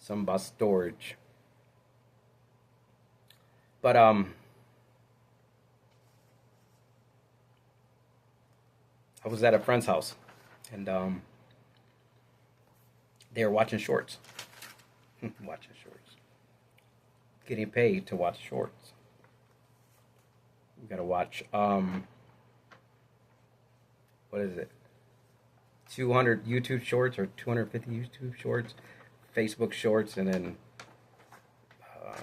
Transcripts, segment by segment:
Some about storage. But I was at a friend's house, and they were watching shorts. Watching shorts. Getting paid to watch shorts. You gotta watch what is it? 200 YouTube shorts or 250 YouTube shorts, Facebook shorts, and then I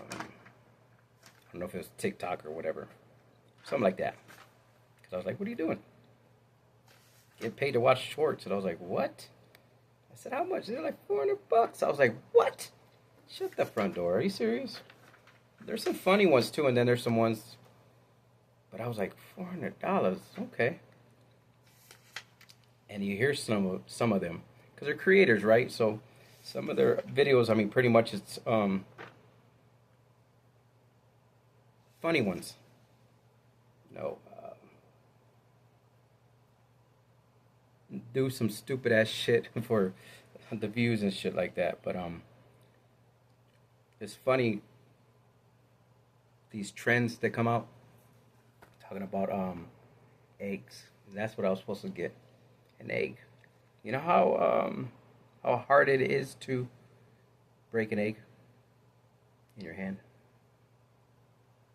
don't know if it was TikTok or whatever, something like that. Because I was like, "What are you doing? Get paid to watch shorts?" And I was like, "What?" I said, "How much?" They're like $400. I was like, "What? Shut the front door. Are you serious?" There's some funny ones too, and then there's some ones. But I was like, $400. Okay. And you hear some of them because they're creators, right? So some of their videos, I mean, pretty much it's funny ones. No, do some stupid ass shit for the views and shit like that. But it's funny these trends that come out talking about eggs. That's what I was supposed to get, an egg. You know how hard it is to break an egg in your hand.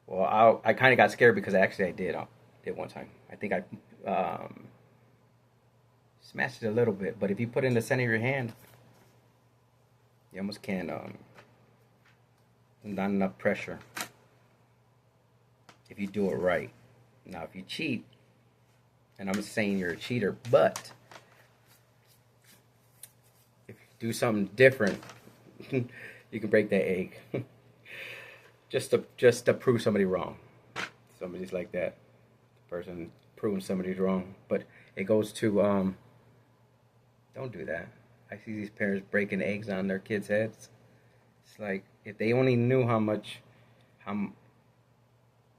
Well, I kind of got scared because actually I did one time. I think I smashed it a little bit, but if you put it in the center of your hand, you almost can't. Not enough pressure if you do it right. Now, if you cheat, and I'm saying you're a cheater, but if you do something different, you can break that egg. just to prove somebody wrong. Somebody's like that. The person proving somebody's wrong. But it goes to don't do that. I see these parents breaking eggs on their kids' heads. It's like if they only knew how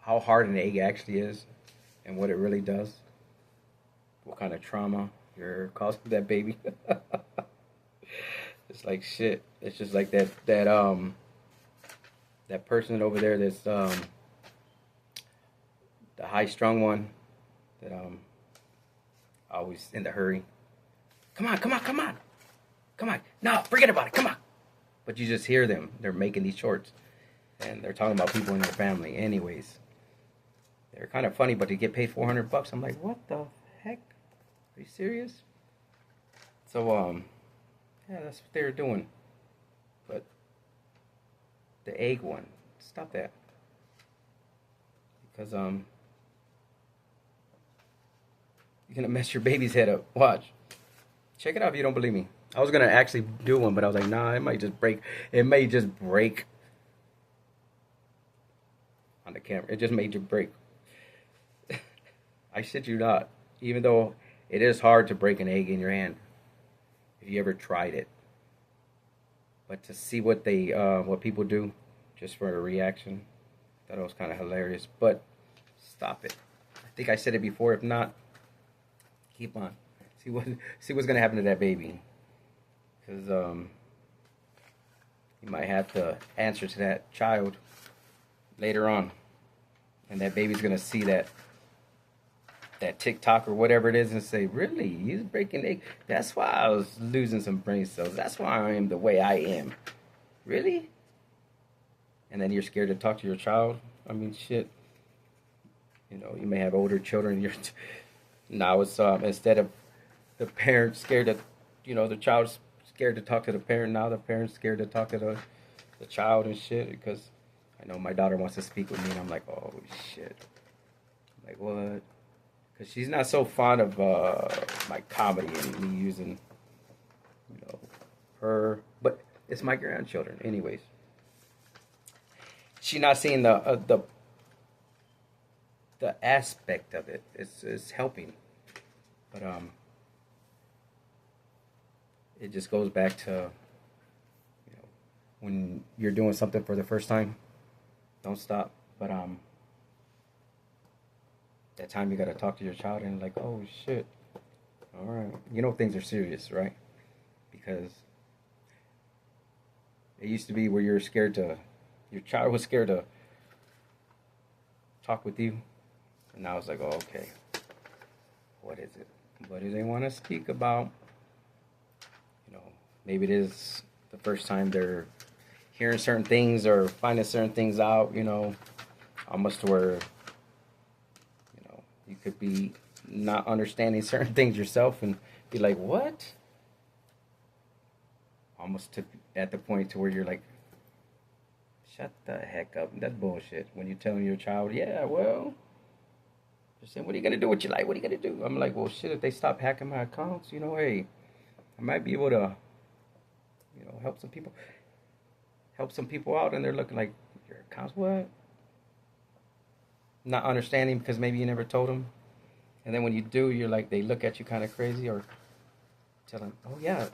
how hard an egg actually is and what it really does, what kind of trauma you're causing that baby. It's like shit. It's just like that person over there that's the high strung one that always in the hurry. Come on, come on, come on, come on. No, forget about it. Come on. But you just hear them. They're making these shorts, and they're talking about people in your family. Anyways, they're kind of funny, but they get paid $400. I'm like, what the heck? Are you serious? So yeah, that's what they're doing. But the egg one, stop that, because you're gonna mess your baby's head up. Watch. Check it out if you don't believe me. I was gonna actually do one, but I was like, nah, it might just break. It may just break on the camera. It just made you break. I shit you not. Even though it is hard to break an egg in your hand, if you ever tried it, but to see what people do, just for a reaction, I thought it was kind of hilarious. But stop it. I think I said it before. If not, keep on. See what's gonna happen to that baby, because you might have to answer to that child later on, and that baby's gonna see that TikTok or whatever it is and say, "Really, he's breaking egg? That's why I was losing some brain cells. That's why I am the way I am. Really?" And then you're scared to talk to your child. I mean, shit. You know, you may have older children. You're now it's instead of the parent scared to, the child's scared to talk to the parent. Now the parent's scared to talk to the child and shit, because I know my daughter wants to speak with me, and I'm like, oh shit. I'm like, what? Because she's not so fond of my comedy and me using, her. But it's my grandchildren, anyways. She's not seeing the aspect of it. It's helping, but it just goes back to, when you're doing something for the first time, don't stop. But that time you gotta talk to your child and like, oh shit, all right, things are serious, right? Because It used to be where you're scared to, your child was scared to talk with you. And now it's like, oh, okay, what is it? What do they want to speak about? You know, maybe it is the first time they're hearing certain things or finding certain things out, you know, almost to where, you know, you could be not understanding certain things yourself and be like, what? Almost to at the point to where you're like, shut the heck up. That's bullshit. When you're telling your child, yeah, well, just saying, what are you gonna do with your life? What are you gonna do? I'm like, well, shit. If they stop hacking my accounts, you know, hey, I might be able to, you know, help some people out, and they're looking like, your accounts, what? Not understanding because maybe you never told them, and then when you do, you're like, they look at you kind of crazy, or tell them, oh yeah,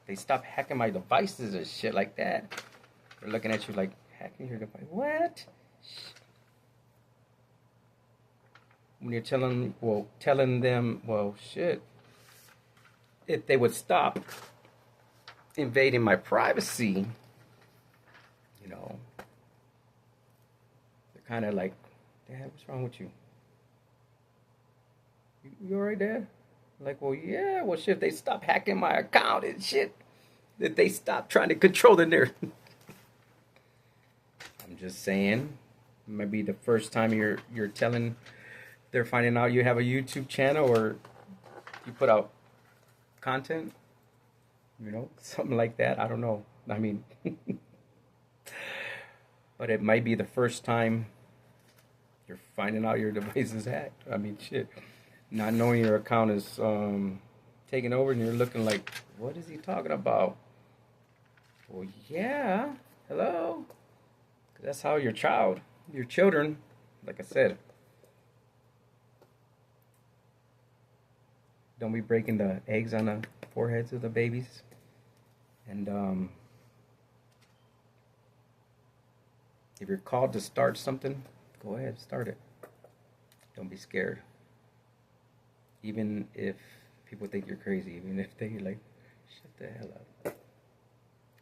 they stop hacking my devices or shit like that. They're looking at you like, hacking your device? What? When you're telling them, well, shit, if they would stop invading my privacy, you know, they're kind of like, Dad, what's wrong with you? You alright, Dad? Like, well, yeah, well, shit, if they stop hacking my account and shit, that they stop trying to control the narrative. I'm just saying, maybe the first time you're telling, they're finding out you have a YouTube channel or you put out content, you know, something like that. I don't know. I mean, but it might be the first time you're finding out your device is hacked. I mean, shit, not knowing your account is taken over, and you're looking like, what is he talking about? Well, yeah, hello. 'Cause that's how your children, like I said, don't be breaking the eggs on the foreheads of the babies. And if you're called to start something, go ahead, start it. Don't be scared. Even if people think you're crazy, even if they like, shut the hell up.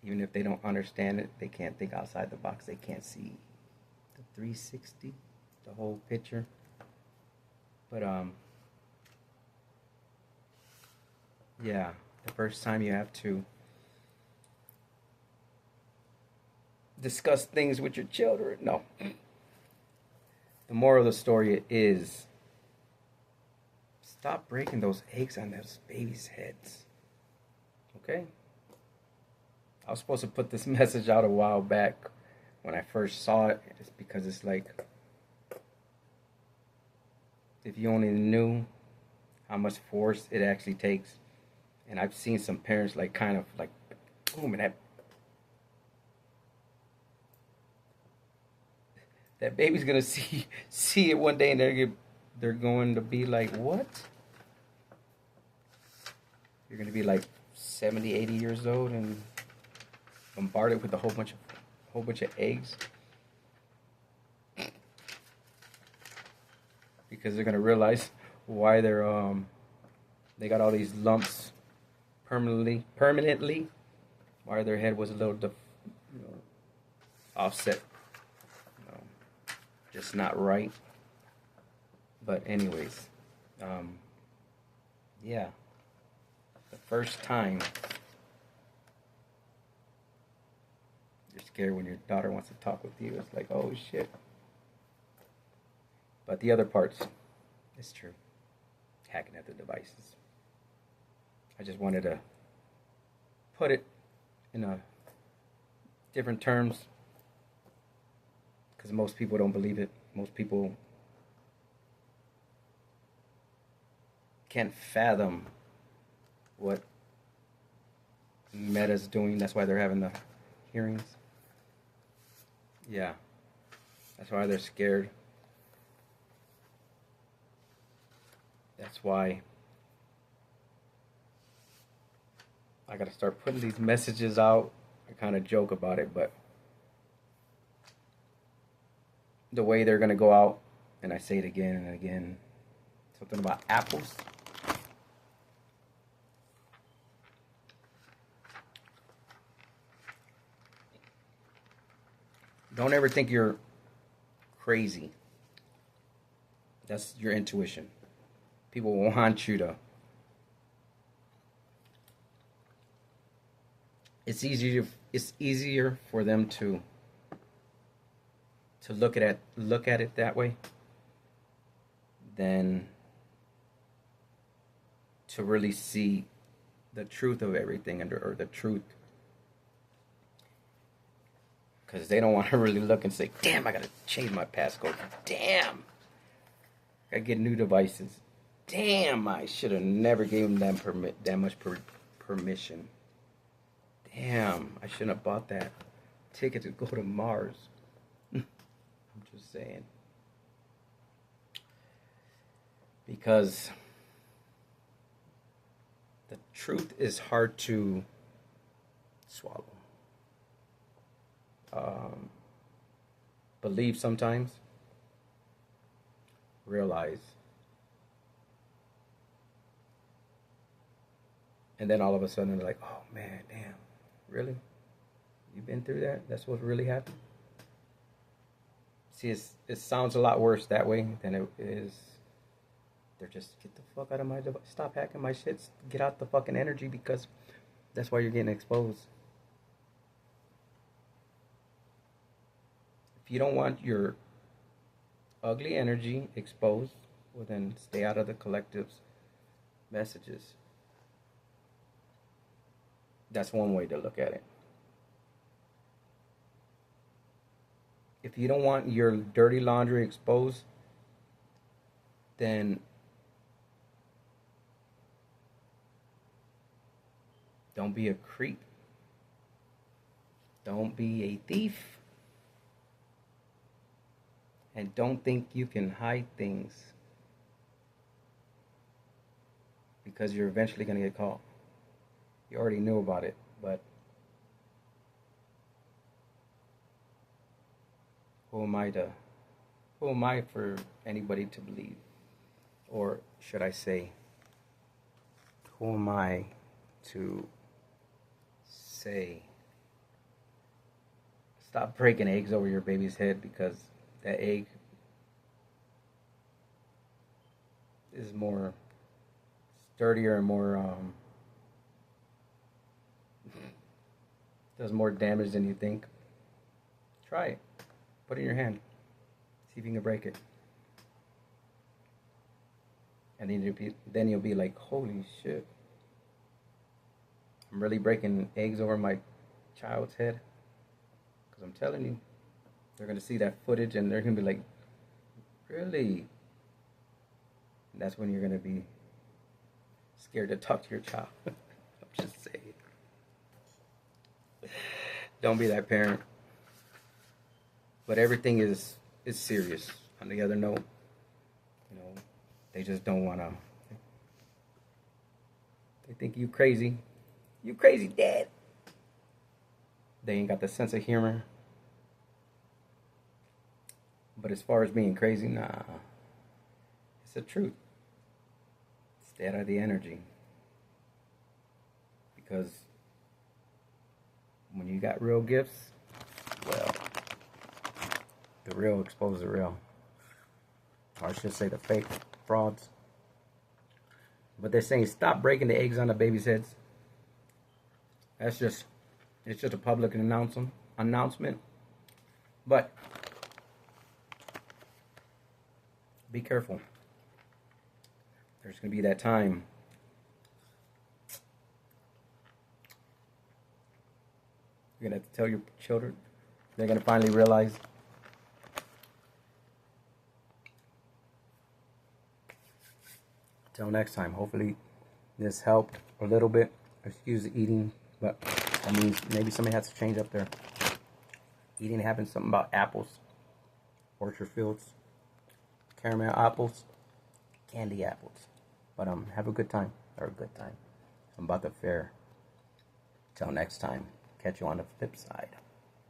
Even if they don't understand it, they can't think outside the box. They can't see the 360, the whole picture. But yeah, the first time you have to discuss things with your children. No. The moral of the story is, stop breaking those eggs on those babies' heads. Okay? I was supposed to put this message out a while back when I first saw it. It's because it's like, if you only knew how much force it actually takes. And I've seen some parents like kind of like, boom, and that baby's gonna see it one day, and they're going to be like, what? You're gonna be like 70, 80 years old and bombarded with a whole bunch of eggs, because they're gonna realize why they got all these lumps permanently, why their head was a little offset, just not right. But anyways, yeah, the first time you're scared when your daughter wants to talk with you, it's like, oh shit. But the other parts, it's true. Hacking at the devices. I just wanted to put it in a different terms, because most people don't believe it. Most people can't fathom what Meta's doing. That's why they're having the hearings. Yeah, that's why they're scared. That's why I gotta start putting these messages out. I kind of joke about it, but the way they're gonna go out, and I say it again and again, something about apples. Don't ever think you're crazy. That's your intuition. People want you to. It's easier. It's easier for them to look at it that way than to really see the truth of everything or the truth, because they don't want to really look and say, damn, I gotta change my passcode, damn, I gotta get new devices, damn, I should have never gave them that much permission, damn, I shouldn't have bought that ticket to go to Mars. I'm just saying, because the truth is hard to swallow. Believe sometimes, realize, and then all of a sudden they're like, oh man, damn, really? You've been through that? That's what really happened? See, it sounds a lot worse that way than it is. They're just, get the fuck out of my device. Stop hacking my shit. Get out the fucking energy, because that's why you're getting exposed. If you don't want your ugly energy exposed, well then stay out of the collective's messages. That's one way to look at it. If you don't want your dirty laundry exposed, then don't be a creep. Don't be a thief. And don't think you can hide things, because you're eventually going to get caught. You already knew about it, but who am I for anybody to believe? Or should I say, who am I to say, stop breaking eggs over your baby's head, because that egg is more sturdier and more does more damage than you think. Try it. Put it in your hand. See if you can break it. And then you'll be like, holy shit. I'm really breaking eggs over my child's head. Because I'm telling you, they're going to see that footage and they're going to be like, really? And that's when you're going to be scared to talk to your child. I'm just saying. Don't be that parent. But everything is serious. On the other note, they just don't want to. They think you crazy. You crazy, Dad. They ain't got the sense of humor. But as far as being crazy, nah. It's the truth. Stay out of the energy. Because when you got real gifts, well, the real expose the real. Or I should say the fake frauds. But they're saying stop breaking the eggs on the baby's heads. It's just a public announcement. But be careful. There's going to be that time. You're going to have to tell your children. They're going to finally realize. Till next time. Hopefully this helped a little bit. Excuse the eating. But that means maybe somebody has to change up their eating habits. Something about apples. Orchard fields. Caramel apples. Candy apples. But have a good time. Or a good time. I'm about to fare. Till next time. Catch you on the flip side.